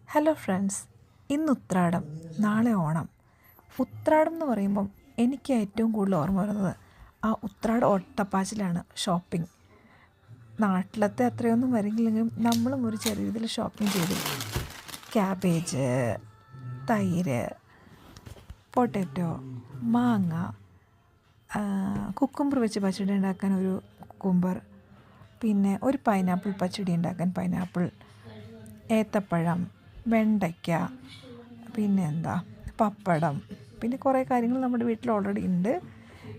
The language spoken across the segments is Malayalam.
ഹലോ ഫ്രണ്ട്സ്, ഇന്ന് ഉത്രാടം, നാളെ ഓണം. ഉത്രാടം എന്ന് പറയുമ്പം എനിക്ക് ഏറ്റവും കൂടുതൽ ഓർമ്മ വരുന്നത് ആ ഉത്രാട ഓട്ടപ്പാച്ചിലാണ്. ഷോപ്പിംഗ് നാട്ടിലത്തെ അത്രയൊന്നും വരില്ലെങ്കിലും നമ്മളും ഒരു ചെറിയ രീതിയിൽ ഷോപ്പിംഗ് ചെയ്തു. ക്യാബേജ്, തൈര്, പൊട്ടാറ്റോ, മാങ്ങ, കുക്കുംബർ വെച്ച് പച്ചടി ഉണ്ടാക്കാൻ ഒരു കുക്കുംബർ, പിന്നെ ഒരു പൈനാപ്പിൾ പച്ചടി ഉണ്ടാക്കാൻ പൈനാപ്പിൾ, ഏത്തപ്പഴം, വെണ്ടയ്ക്ക, പിന്നെ പപ്പടം, പിന്നെ കുറേ കാര്യങ്ങൾ നമ്മുടെ വീട്ടിൽ ഓൾറെഡി ഉണ്ട്.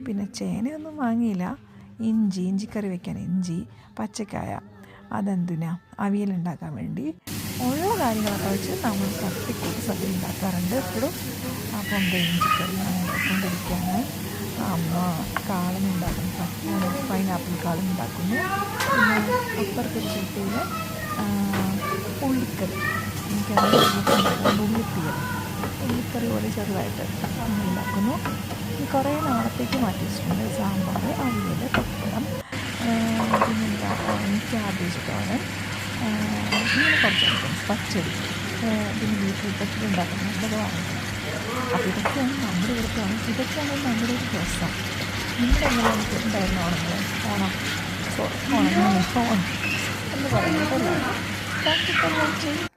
പിന്നെ ചേനയൊന്നും വാങ്ങിയില്ല. ഇഞ്ചിക്കറി വെക്കാൻ ഇഞ്ചി, പച്ചക്കായ, അതെന്തിനാ അവിയലുണ്ടാക്കാൻ വേണ്ടി ഉള്ള കാര്യങ്ങളൊക്കെ വെച്ച് നമ്മൾ തട്ടിക്കൂട്ട് സദ്യ ഉണ്ടാക്കാറുണ്ട് എപ്പോഴും. അപ്പം ഇഞ്ചിക്കറി കൊണ്ടിരിക്കുകയാണ്. അമ്മ കാളൻ ഉണ്ടാക്കുന്നു, പൈനാപ്പിൾ കാളൻ ഉണ്ടാക്കുന്നു. പിന്നെ അപ്പുറത്തൊരു ചട്ടിയിൽ ഉള്ളിക്കറി, എനിക്കത് ഉള്ളിക്കറി പോലെ ചെറുതായിട്ട് ഉണ്ടാക്കുന്നു. കുറേ നാളത്തേക്ക് മാറ്റി വെച്ചിട്ടുണ്ട്. സാമ്പാർ, അവിയൽ, പപ്പടം, പിന്നെന്താ ക്യാബേജ് തോരൻ, ഇങ്ങനെ കുറച്ച് ഐറ്റംസ്, പച്ചടി, പിന്നെ ബീറ്റ്റൂട്ട് പച്ചടി ഉണ്ടാക്കുന്നത് ഇതൊക്കെ വാങ്ങിക്കണം. അപ്പോൾ ഇതൊക്കെയാണ് നമ്മുടെ ഇവിടുത്തെ ഇതൊക്കെയാണ് നമ്മുടെ ഒരു രസം. നിങ്ങളുടെ എങ്ങനെയാണ് ഉണ്ടായിരുന്ന ഓണം എന്ന് പറയുന്നത്. Thank you for watching.